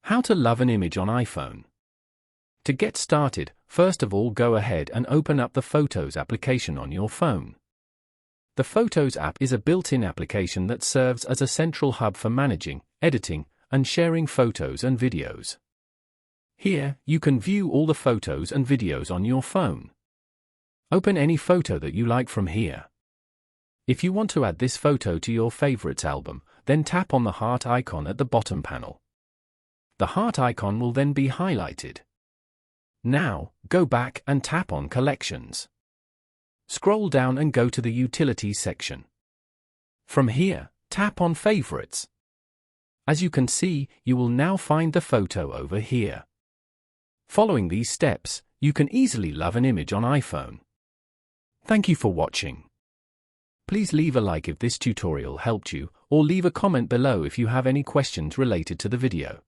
How to love an image on iPhone. To get started, first of all go ahead and open up the Photos application on your phone. The Photos app is a built-in application that serves as a central hub for managing, editing, and sharing photos and videos. Here, you can view all the photos and videos on your phone. Open any photo that you like from here. If you want to add this photo to your favorites album, then tap on the heart icon at the bottom panel. The heart icon will then be highlighted. Now, go back and tap on Collections. Scroll down and go to the Utilities section. From here, tap on Favorites. As you can see, you will now find the photo over here. Following these steps, you can easily love an image on iPhone. Thank you for watching. Please leave a like if this tutorial helped you, or leave a comment below if you have any questions related to the video.